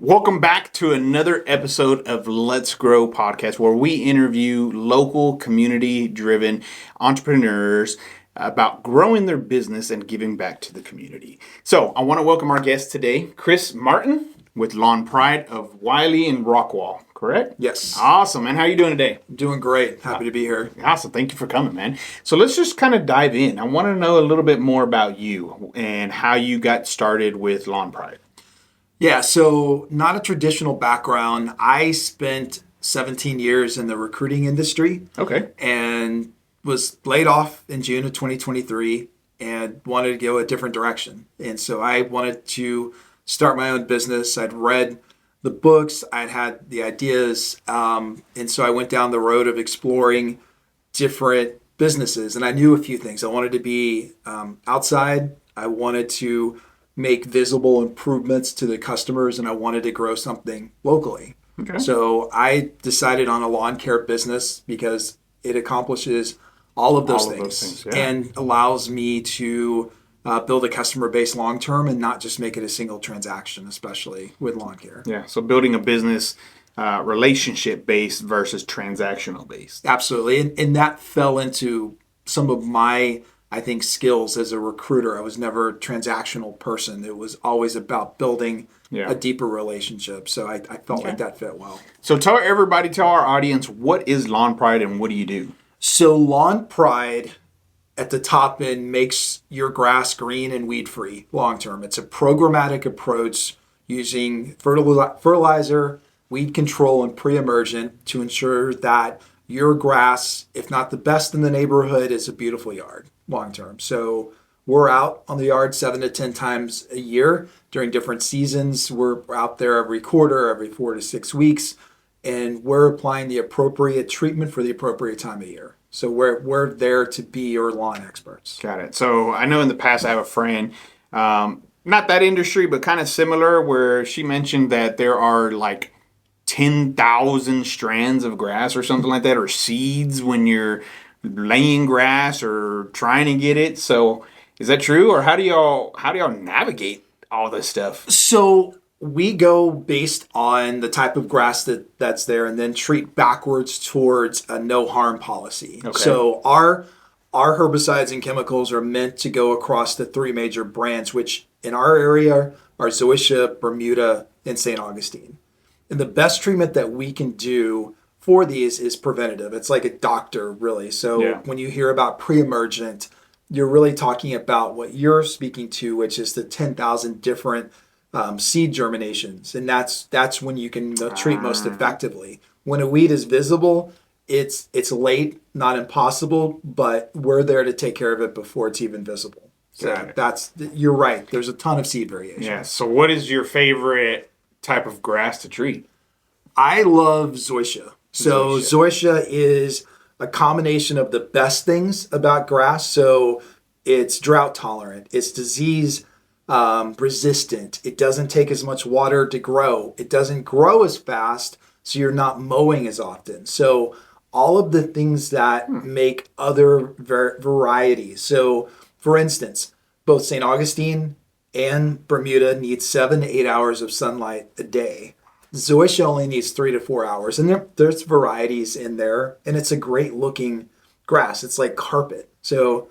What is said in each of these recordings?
Welcome back to another episode of Let's Grow podcast, where we interview local community-driven entrepreneurs about growing their business and giving back to the community. So I want to welcome our guest today, Chris Martin with Lawn Pride of Wylie and Rockwall, correct? Yes. Awesome, man. How are you doing today? Doing great. Happy to be here. Awesome. Thank you for coming, man. So let's just kind of dive in. I want to know a little bit more about you and how you got started with Lawn Pride. Yeah, so not a traditional background. I spent 17 years in the recruiting industry. Okay. And was laid off in June of 2023 and wanted to go a different direction. And so I wanted to start my own business. I'd read the books, I'd had the ideas, and so I went down the road of exploring different businesses. And I knew a few things. I wanted to be outside. I wanted to make visible improvements to the customers, and I wanted to grow something locally. Okay. So I decided on a lawn care business because it accomplishes all of those things, yeah. and allows me to build a customer base long term and not just make it a single transaction, especially with lawn care. Yeah, so building a business relationship based versus transactional based. Absolutely. And that fell into some of my, I think, skills as a recruiter. I was never a transactional person. It was always about building a deeper relationship. So I felt like that fit well. So tell our audience, what is Lawn Pride and what do you do? So Lawn Pride at the top end makes your grass green and weed free long term. It's a programmatic approach using fertilizer, weed control, and pre-emergent to ensure that your grass, if not the best in the neighborhood, is a beautiful yard long term. So we're out on the yard 7 to 10 times a year during different seasons. We're out there every quarter, every 4 to 6 weeks, and we're applying the appropriate treatment for the appropriate time of year. So we're there to be your lawn experts. Got it. So I know in the past I have a friend, not that industry, but kind of similar, where she mentioned that there are like 10,000 strands of grass or something like that, or seeds when you're laying grass or trying to get it. So is that true, or how do y'all navigate all this stuff? So we go based on the type of grass that's there, and then treat backwards towards a no harm policy. Okay. So our herbicides and chemicals are meant to go across the 3 major brands, which in our area are Zoysia, Bermuda, and St. Augustine. And the best treatment that we can do for these is preventative. It's like a doctor, really. So when you hear about pre-emergent, you're really talking about what you're speaking to, which is the 10,000 different seed germinations. And that's when you can treat most effectively. When a weed is visible, it's late, not impossible, but we're there to take care of it before it's even visible. So you're right. There's a ton of seed variation. Yeah. So what is your favorite type of grass to treat? I love Zoysia. So Zoysia is a combination of the best things about grass. So it's drought tolerant, it's disease resistant, it doesn't take as much water to grow, it doesn't grow as fast, so you're not mowing as often. So all of the things that make other varieties. So for instance, both St. Augustine and Bermuda need 7 to 8 hours of sunlight a day. Zoysia only needs 3 to 4 hours, and there's varieties in there, and it's a great looking grass. It's like carpet. So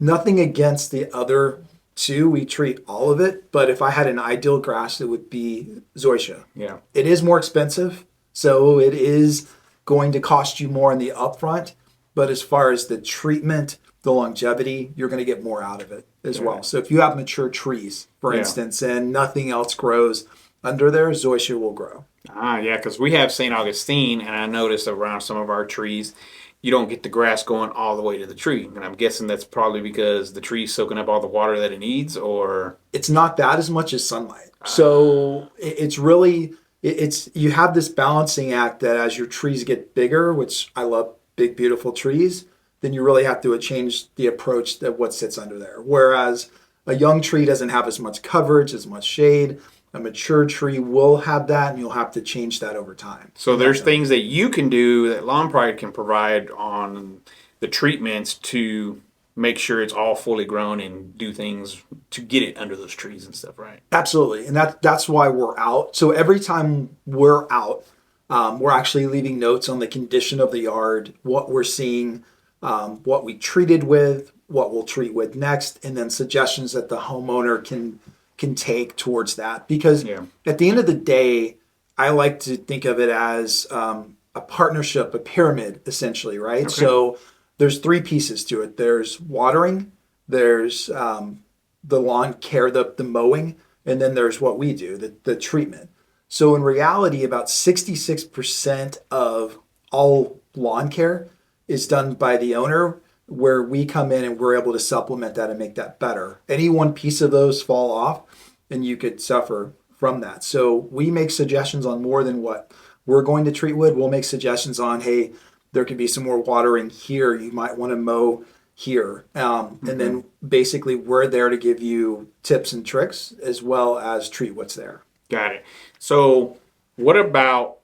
nothing against the other two. We treat all of it, but if I had an ideal grass, it would be Zoysia. Yeah. It is more expensive, so it is going to cost you more in the upfront, but as far as the treatment, the longevity, you're going to get more out of it as well. So if you have mature trees, for instance, and nothing else grows under there, Zoysia will grow. Yeah, because we have St. Augustine, and I noticed around some of our trees, you don't get the grass going all the way to the tree. And I'm guessing that's probably because the tree's soaking up all the water that it needs, or... It's not that as much as sunlight. So it's really, you have this balancing act that as your trees get bigger, which I love big, beautiful trees, then you really have to change the approach that what sits under there. Whereas a young tree doesn't have as much coverage, as much shade. A mature tree will have that, and you'll have to change that over time. So there's things that you can do that Lawn Pride can provide on the treatments to make sure it's all fully grown and do things to get it under those trees and stuff, right? Absolutely. And that's why we're out. So every time we're out, we're actually leaving notes on the condition of the yard, what we're seeing, what we treated with, what we'll treat with next, and then suggestions that the homeowner can take towards that. Because at the end of the day, I like to think of it as a partnership, a pyramid, essentially, right? Okay. So there's three pieces to it. There's watering, there's the lawn care, the mowing, and then there's what we do, the treatment. So in reality, about 66% of all lawn care is done by the owner, where we come in and we're able to supplement that and make that better. Any one piece of those fall off and you could suffer from that. So we make suggestions on more than what we're going to treat with. We'll make suggestions on, hey, there could be some more watering here. You might want to mow here. And then basically we're there to give you tips and tricks as well as treat what's there. Got it. So what about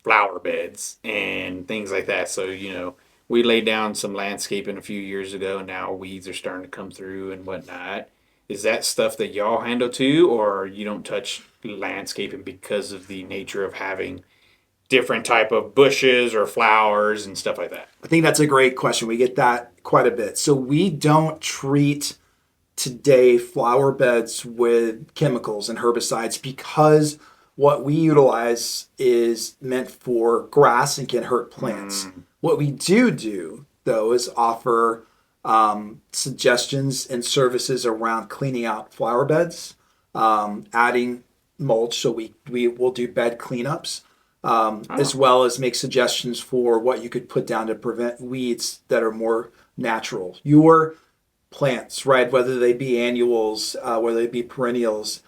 flower beds and things like that? So, we laid down some landscaping a few years ago, and now weeds are starting to come through and whatnot. Is that stuff that y'all handle too, or you don't touch landscaping because of the nature of having different type of bushes or flowers and stuff like that? I think that's a great question. We get that quite a bit. So we don't treat today flower beds with chemicals and herbicides because what we utilize is meant for grass and can hurt plants. What we do though is offer suggestions and services around cleaning out flower beds, adding mulch, so we will do bed cleanups, as well as make suggestions for what you could put down to prevent weeds that are more natural. Your plants, right, whether they be annuals, whether they be perennials,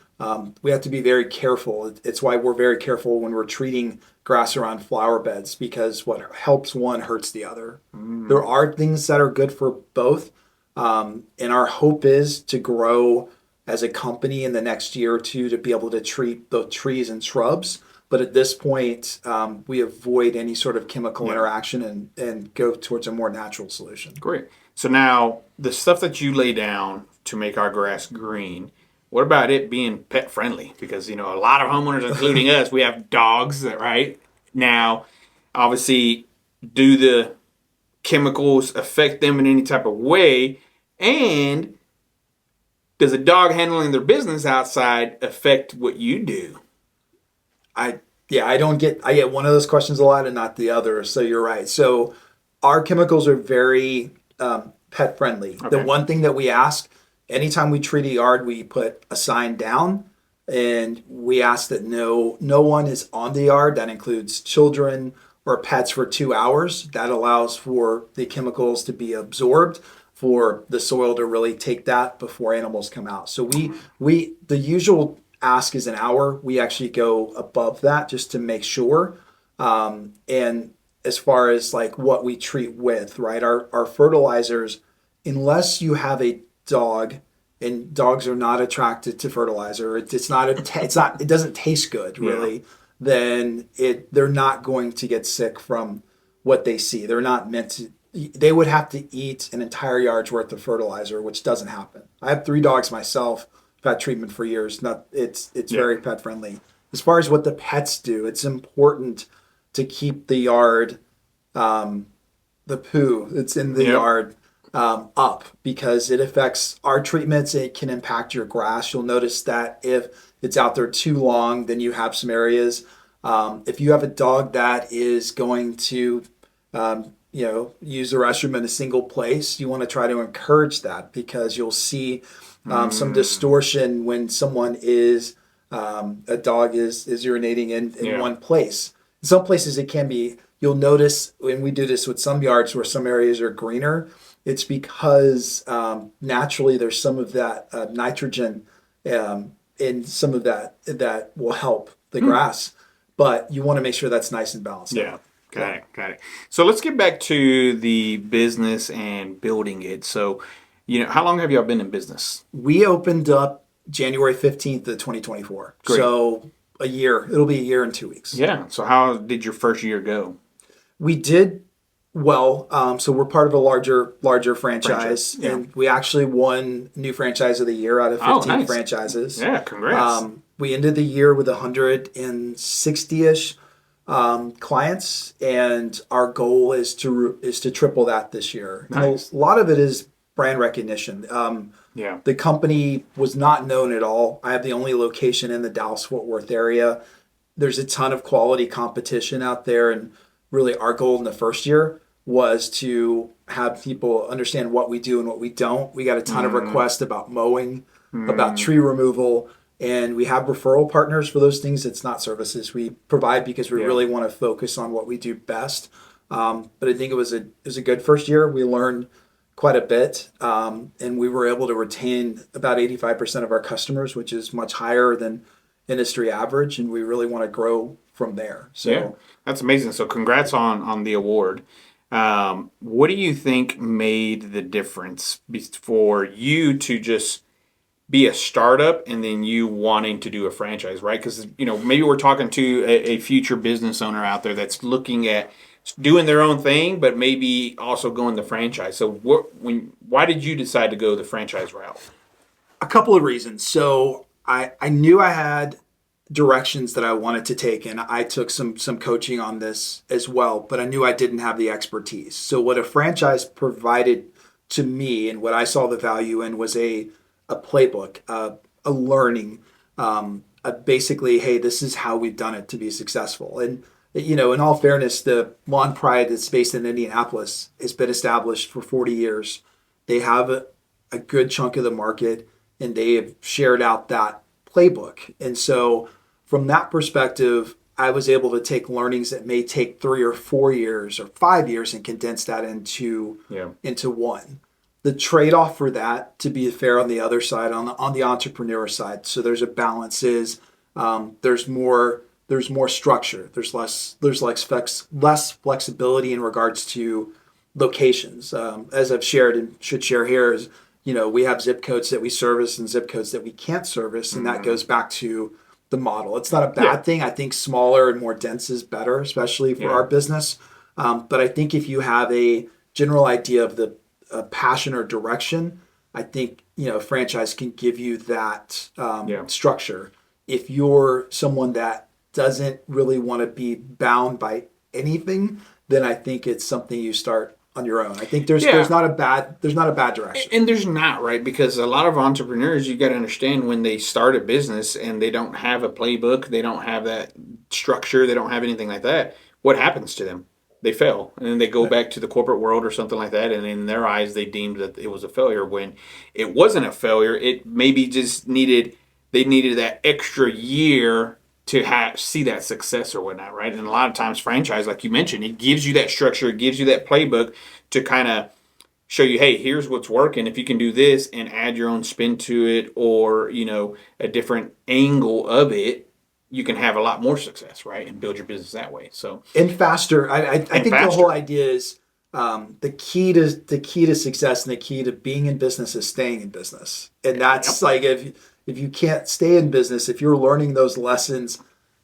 we have to be very careful. It's why we're very careful when we're treating grass around flower beds, because what helps one hurts the other. There are things that are good for both, and our hope is to grow as a company in the next year or two to be able to treat the trees and shrubs. But at this point, we avoid any sort of chemical interaction and go towards a more natural solution. Great. So now the stuff that you lay down to make our grass green, what about it being pet friendly? Because, a lot of homeowners, including us, we have dogs, right? Now, obviously, do the chemicals affect them in any type of way? And does a dog handling their business outside affect what you do? I get one of those questions a lot and not the other. So you're right. So our chemicals are very pet friendly. Okay. The one thing that we ask, anytime we treat a yard, we put a sign down and we ask that no one is on the yard. That includes children or pets for 2 hours. That allows for the chemicals to be absorbed, for the soil to really take that before animals come out. So we the usual ask is an hour. We actually go above that just to make sure. And as far as like what we treat with, right, our fertilizers, unless you have a dog, and dogs are not attracted to fertilizer, it doesn't taste good really, then they're not going to get sick from what they see. They're not meant to. They would have to eat an entire yard's worth of fertilizer, which doesn't happen. I have 3 dogs myself. I've had treatment for years. It's very pet friendly. As far as what the pets do, it's important to keep the yard, the poo that's in the yard, up, because it affects our treatments. It can impact your grass. You'll notice that if it's out there too long, then you have some areas. If you have a dog that is going to, use the restroom in a single place, you want to try to encourage that, because you'll see some distortion when someone a dog is urinating in one place. In some places it can be. You'll notice when we do this with some yards where some areas are greener, it's because naturally there's some of that nitrogen in some of that will help the grass. But you want to make sure that's nice and balanced. Yeah, got it. So let's get back to the business and building it. So, how long have y'all been in business? We opened up January 15th of 2024. Great. So a year. It'll be a year and 2 weeks. Yeah. So how did your first year go? We did So we're part of a larger franchise, Yeah. and we actually won new franchise of the year out of 15 Nice. franchises. Yeah, congrats. We ended the year with 160-ish clients, and our goal is to triple that this year. Nice. And a lot of it is brand recognition. Yeah. The company was not known at all. I have the only location in the Dallas-Fort Worth area. There's a ton of quality competition out there, and really our goal in the first year was to have people understand what we do and what we don't. We got a ton of requests about mowing, about tree removal, and we have referral partners for those things. It's not services we provide because we really want to focus on what we do best. But I think it was a good first year. We learned quite a bit, and we were able to retain about 85% of our customers, which is much higher than industry average, and we really want to grow from there. So Yeah, that's amazing. So congrats on the award. What do you think made the difference for you to just be a startup and then you wanting to do a franchise, right? Because maybe we're talking to a future business owner out there that's looking at doing their own thing, but maybe also going the franchise. So why did you decide to go the franchise route? a couple of reasons. So I knew I had directions that I wanted to take, and I took some coaching on this as well, but I knew I didn't have the expertise. So what a franchise provided to me and what I saw the value in was a playbook, a learning, basically, hey, this is how we've done it to be successful. And in all fairness, the Lawn Pride that's based in Indianapolis has been established for 40 years. They have a good chunk of the market, and they have shared out that playbook. And so from that perspective, I was able to take learnings that may take 3 or 4 years or 5 years and condense that into one. The trade-off for that, to be fair on the other side, on the entrepreneur side, so there's a balance, is there's more structure. There's less flexibility in regards to locations. As I've shared and should share here is, we have zip codes that we service and zip codes that we can't service, and that goes back to the model. It's not a bad thing. I think smaller and more dense is better, especially for our business. But I think if you have a general idea of the passion or direction, I think franchise can give you that structure. If you're someone that doesn't really want to be bound by anything, then I think it's something you start on your own. I think there's not a bad direction. And there's not, right? Because a lot of entrepreneurs, you got to understand, when they start a business and they don't have a playbook, they don't have that structure, they don't have anything like that, what happens to them? They fail, and then they go back to the corporate world or something like that, and in their eyes they deemed that it was a failure, when it wasn't a failure. It maybe just needed that extra year to see that success or whatnot, right? And a lot of times franchise, like you mentioned, it gives you that structure, it gives you that playbook to kind of show you, hey, here's what's working. If you can do this and add your own spin to it, or a different angle of it, you can have a lot more success, right? And build your business that way. So and faster. I think faster. The whole idea is the key to success and the key to being in business is staying in business. And that's like, if you can't stay in business, if you're learning those lessons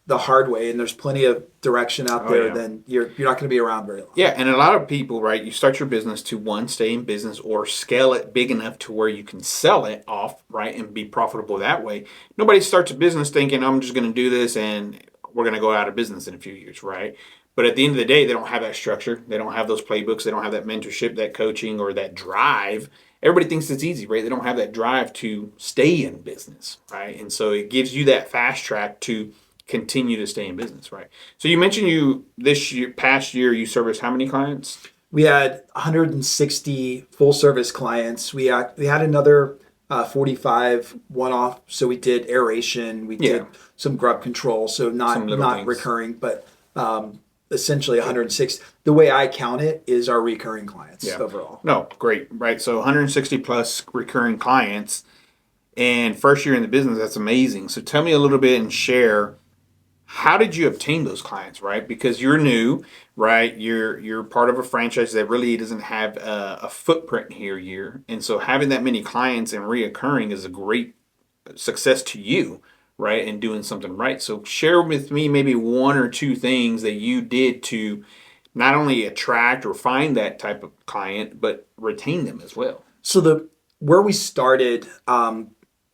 the hard way, and there's plenty of direction out there, then you're not going to be around very long. Yeah, and a lot of people, right, you start your business to, one, stay in business, or scale it big enough to where you can sell it off, right, and be profitable that way. Nobody starts a business thinking, I'm just going to do this and we're going to go out of business in a few years, right? But at the end of the day, they don't have that structure. They don't have those playbooks. They don't have that mentorship, that coaching, or that drive. Everybody thinks it's easy, right? They don't have that drive to stay in business, right? And so it gives you that fast track to continue to stay in business, right? So you mentioned past year, you serviced how many clients? We had 160 full service clients. We had another 45 one-off. So we did aeration, we did some grub control. So not recurring, but essentially 106. The way I count it is our recurring clients overall. No, great, right? So 160 plus recurring clients, and first year in the business, that's amazing. So tell me a little bit and share, how did you obtain those clients, right? Because you're new, right? You're part of a franchise that really doesn't have a footprint here. And so having that many clients and reoccurring is a great success to you, right? And doing something right. So share with me maybe one or two things that you did to not only attract or find that type of client, but retain them as well. So where we started, and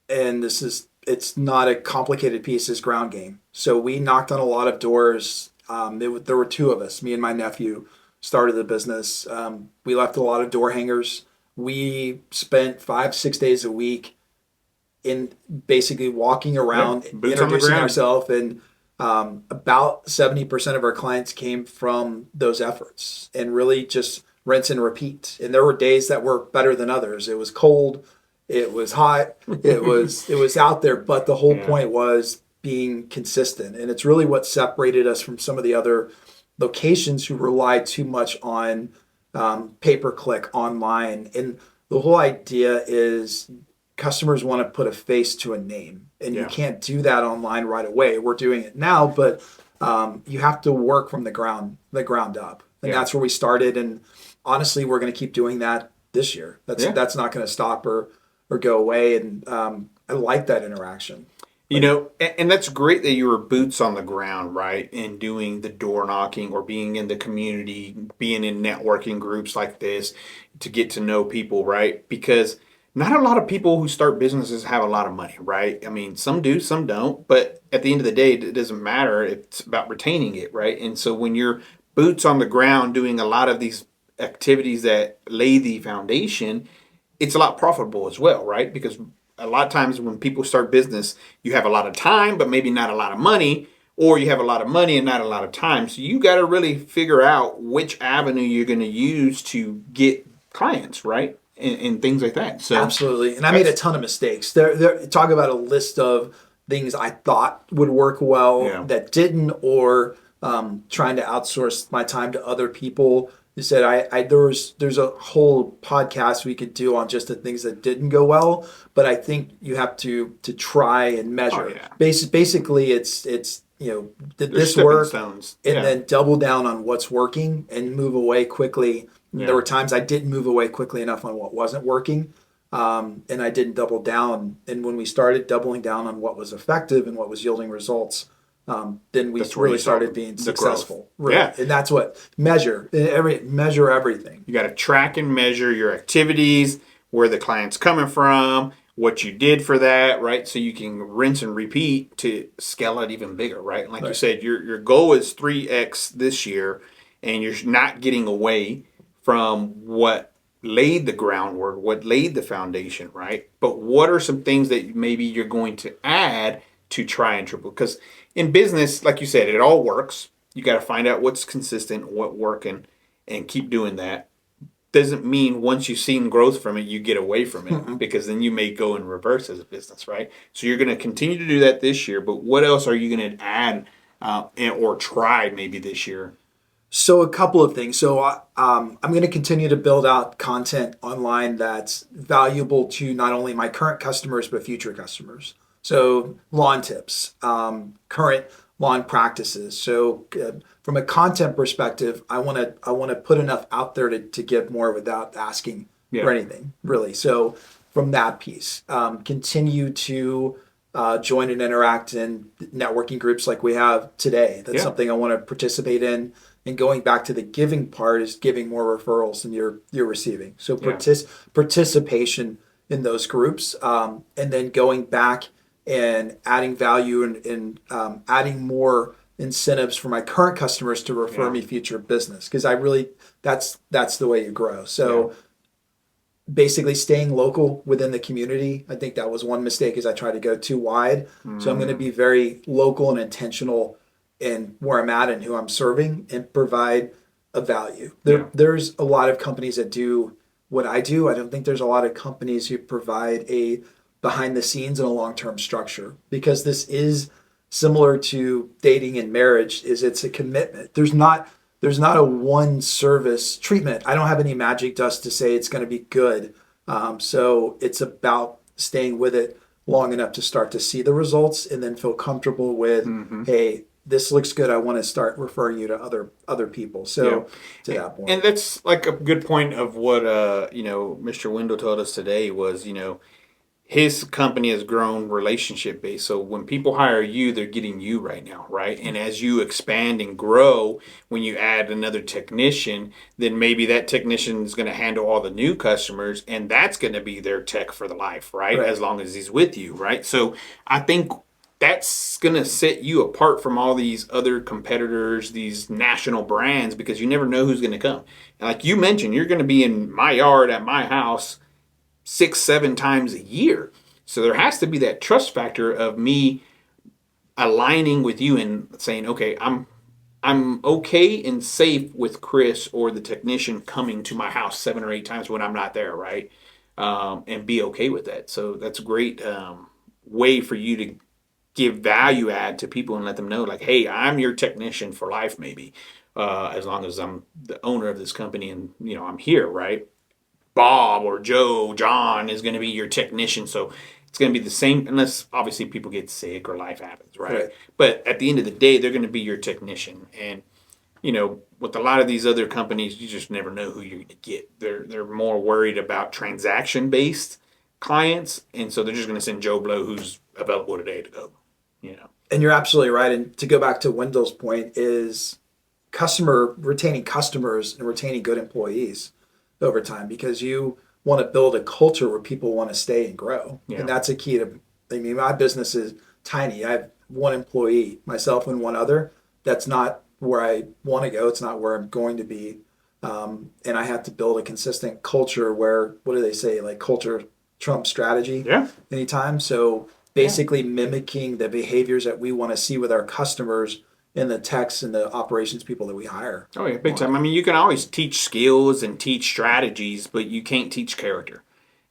it's not a complicated piece, is ground game. So we knocked on a lot of doors. There were two of us, me and my nephew, started the business. We left a lot of door hangers. We spent 5-6 days a week in basically walking around, introducing ourselves, and about 70% of our clients came from those efforts, and really just rinse and repeat. And there were days that were better than others. It was cold, it was hot, it was out there, but the whole point was being consistent. And it's really what separated us from some of the other locations who relied too much on pay-per-click online. And the whole idea is customers want to put a face to a name, and you can't do that online right away. We're doing it now, but you have to work from the ground up, and that's where we started. And honestly, we're going to keep doing that this year. That's not going to stop or go away. And I like that interaction. You know, and that's great that you were boots on the ground, right? And doing the door knocking or being in the community, being in networking groups like this to get to know people, right? Because not a lot of people who start businesses have a lot of money, right? I mean, some do, some don't. But at the end of the day, it doesn't matter. It's about retaining it, right? And so when you're boots on the ground doing a lot of these activities that lay the foundation, it's a lot profitable as well, right? Because a lot of times when people start business, you have a lot of time, but maybe not a lot of money, or you have a lot of money and not a lot of time. So you got to really figure out which avenue you're going to use to get clients, right? And things like that. So absolutely. And I made a ton of mistakes. Talk about a list of things I thought would work well that didn't, or trying to outsource my time to other people. You said there's a whole podcast we could do on just the things that didn't go well, but I think you have to try and measure. Basically, it's did this work, and then double down on what's working and move away quickly. There were times I didn't move away quickly enough on what wasn't working, and I didn't double down. And when we started doubling down on what was effective and what was yielding results, then we really started being successful. Really. Yeah. And that's what measure everything. You got to track and measure your activities, where the client's coming from, what you did for that, right? So you can rinse and repeat to scale it even bigger, right? And like you said, your goal is 3x this year, and you're not getting away from what laid the groundwork, what laid the foundation, right? But what are some things that maybe you're going to add to try and triple? Because in business, like you said, it all works. You got to find out what's consistent, what working, and keep doing that. Doesn't mean once you've seen growth from it, you get away from it, because then you may go in reverse as a business, right? So you're going to continue to do that this year, but what else are you going to add or try maybe this year? So a couple of things. So I'm going to continue to build out content online that's valuable to not only my current customers, but future customers. So lawn tips, current lawn practices. So from a content perspective, I want to put enough out there to give more without asking for anything, really. So from that piece, continue to join and interact in networking groups like we have today. That's something I want to participate in. And going back to the giving part is giving more referrals than you're receiving. So participation in those groups, and then going back and adding value and adding more incentives for my current customers to refer me future business, because that's the way you grow. So basically staying local within the community. I think that was one mistake, is I tried to go too wide. So I'm going to be very local and intentional in where I'm at and who I'm serving, and provide a value. There's a lot of companies that do what I do. I don't think there's a lot of companies who provide a behind the scenes and a long-term structure, because this is similar to dating and marriage. It's a commitment. There's not a one service treatment. I don't have any magic dust to say it's going to be good. So it's about staying with it long enough to start to see the results, and then feel comfortable with, hey, this looks good. I want to start referring you to other people. So to that point. And that's like a good point of what Mr. Wendell told us today was, his company has grown relationship based. So when people hire you, they're getting you right now, right? And as you expand and grow, when you add another technician, then maybe that technician is going to handle all the new customers, and that's going to be their tech for the life, right? Right. As long as he's with you, right? So I think that's going to set you apart from all these other competitors, these national brands, because you never know who's going to come. And like you mentioned, you're going to be in my yard at my house 6, 7 times a year. So there has to be that trust factor of me aligning with you and saying, okay, I'm okay and safe with Chris or the technician coming to my house 7 or 8 times when I'm not there, right? And be okay with that. So that's a great way for you to give value add to people and let them know, like, hey, I'm your technician for life, maybe, as long as I'm the owner of this company and I'm here, right? Bob or Joe, John is going to be your technician. So it's going to be the same, unless obviously people get sick or life happens, right? But at the end of the day, they're going to be your technician. And, with a lot of these other companies, you just never know who you're going to get. They're more worried about transaction based clients. And so they're just going to send Joe Blow who's available today to go. And you're absolutely right. And to go back to Wendell's point is retaining customers and retaining good employees over time, because you want to build a culture where people want to stay and grow. Yeah. And that's a key to, my business is tiny. I have one employee, myself and one other. That's not where I want to go. It's not where I'm going to be. And I have to build a consistent culture where, what do they say? Like culture trumps strategy anytime. So basically mimicking the behaviors that we want to see with our customers and the techs and the operations people that we hire. Oh yeah, big time. I mean, you can always teach skills and teach strategies, but you can't teach character.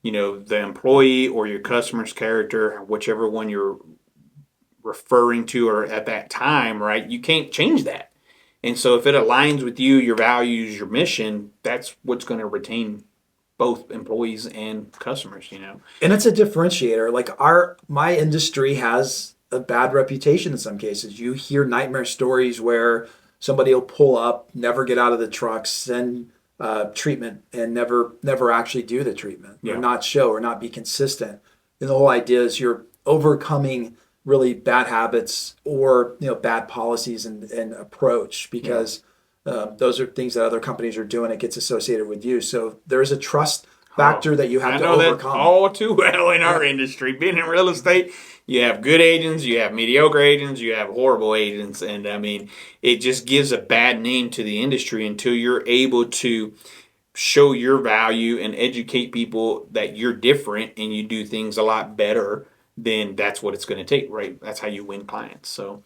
The employee or your customer's character, whichever one you're referring to or at that time, right? You can't change that. And so if it aligns with you, your values, your mission, that's what's going to retain both employees and customers, And it's a differentiator. Like my industry has a bad reputation in some cases. You hear nightmare stories where somebody will pull up, never get out of the truck, send treatment, and never actually do the treatment, or not show, or not be consistent. And the whole idea is you're overcoming really bad habits or bad policies and approach, because those are things that other companies are doing. It gets associated with you. So there's a trust factor that you have to overcome. That all too well in our industry. Being in real estate, you have good agents, you have mediocre agents, you have horrible agents. And I mean, it just gives a bad name to the industry until you're able to show your value and educate people that you're different and you do things a lot better. Then that's what it's going to take, right? That's how you win clients. So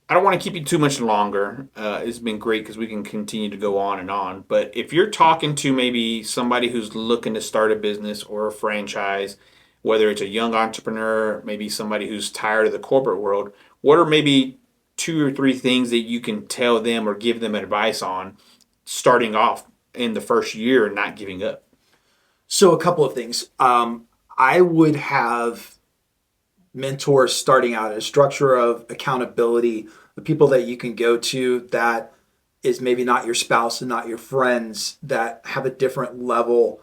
I don't want to keep you too much longer. It's been great because we can continue to go on and on. But if you're talking to maybe somebody who's looking to start a business or a franchise, whether it's a young entrepreneur, maybe somebody who's tired of the corporate world, what are maybe 2 or 3 things that you can tell them or give them advice on starting off in the first year and not giving up? So a couple of things. I would have mentors starting out, a structure of accountability, the people that you can go to that is maybe not your spouse and not your friends, that have a different level,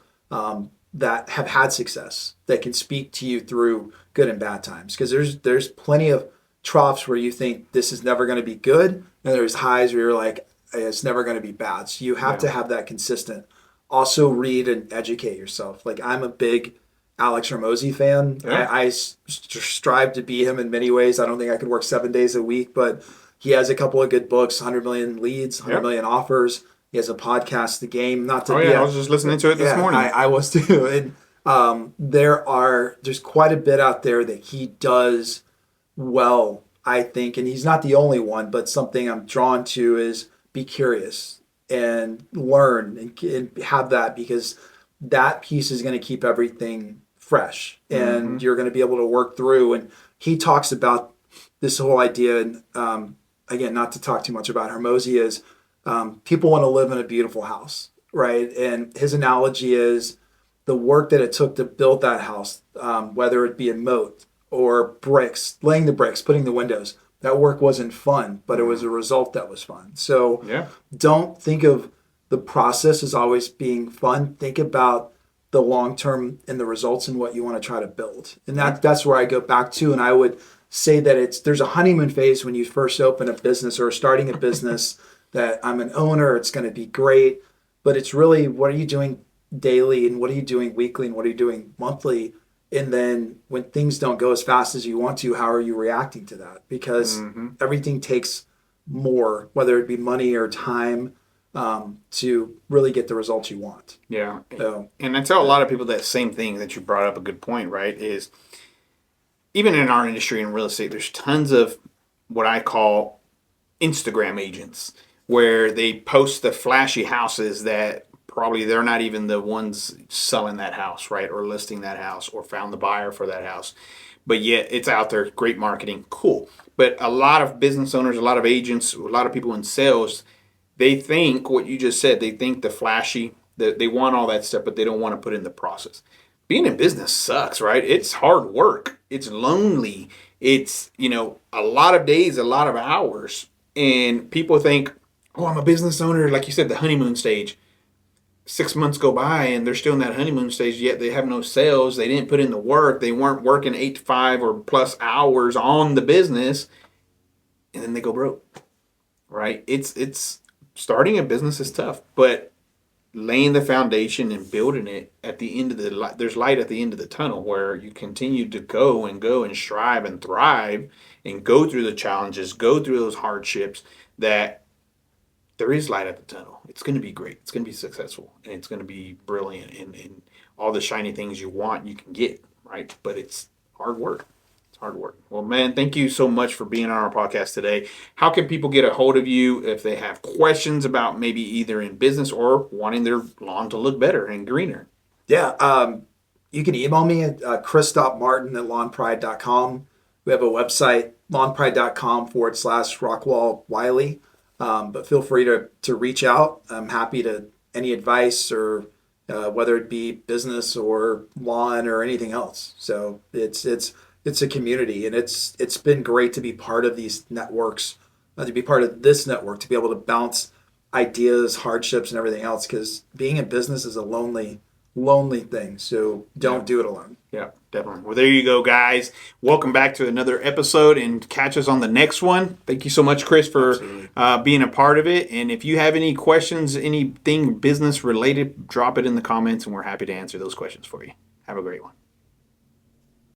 that have had success, that can speak to you through good and bad times. Because there's plenty of troughs where you think this is never going to be good, and there's highs where you're like, it's never going to be bad. So you have to have that consistent. Also read and educate yourself. Like, I'm a big Alex Hormozi fan. I strive to be him in many ways. I don't think I could work 7 days a week, but he has a couple of good books, 100 million leads, 100 million offers. He has a podcast, The Game. Not to I was just listening to it this morning. I was too. And there's quite a bit out there that he does well, I think. And he's not the only one, but something I'm drawn to is be curious and learn and have that, because that piece is going to keep everything fresh, and you're going to be able to work through. And he talks about this whole idea, and again, not to talk too much about Hormozi, is people want to live in a beautiful house, right? And his analogy is the work that it took to build that house, whether it be a moat or bricks, laying the bricks, putting the windows. That work wasn't fun, but it was a result that was fun. So don't think of the process as always being fun. Think about the long term and the results and what you want to try to build. And that's where I go back to. And I would say that there's a honeymoon phase when you first open a business or starting a business that I'm an owner, it's going to be great. But it's really, what are you doing daily and what are you doing weekly and what are you doing monthly? And then when things don't go as fast as you want to, how are you reacting to that? Because everything takes more, whether it be money or time, to really get the results you want. Yeah. So, and I tell a lot of people that same thing that you brought up, a good point, right? Is even in our industry in real estate, there's tons of what I call Instagram agents where they post the flashy houses that probably they're not even the ones selling that house, right? Or listing that house or found the buyer for that house. But yet it's out there, great marketing, cool. But a lot of business owners, a lot of agents, a lot of people in sales, they think what you just said, they think the flashy, they want all that stuff, but they don't want to put in the process. Being in business sucks, right? It's hard work. It's lonely. It's, a lot of days, a lot of hours. And people think, oh, I'm a business owner, like you said, the honeymoon stage. 6 months go by and they're still in that honeymoon stage, yet they have no sales. They didn't put in the work. They weren't working 8 to 5 or plus hours on the business. And then they go broke, right? It's starting a business is tough, but laying the foundation and building it at the end of there's light at the end of the tunnel where you continue to go and strive and thrive and go through the challenges, go through those hardships, that there is light at the tunnel. It's going to be great. It's going to be successful and it's going to be brilliant and all the shiny things you want, you can get, right? But it's hard work. It's hard work. Well, man, thank you so much for being on our podcast today. How can people get a hold of you if they have questions about maybe either in business or wanting their lawn to look better and greener? Yeah. You can email me at chris.martin@lawnpride.com. We have a website, lawnpride.com/Rockwall Wylie. But feel free to reach out. I'm happy to any advice or whether it be business or lawn or anything else. So it's a community, and it's been great to be part of these networks, to be part of this network, to be able to bounce ideas, hardships, and everything else. Because being in business is a lonely thing. So don't do it alone. Yeah, definitely. Well, there you go, guys. Welcome back to another episode and catch us on the next one. Thank you so much, Chris, for being a part of it. And if you have any questions, anything business related, drop it in the comments and we're happy to answer those questions for you. Have a great one.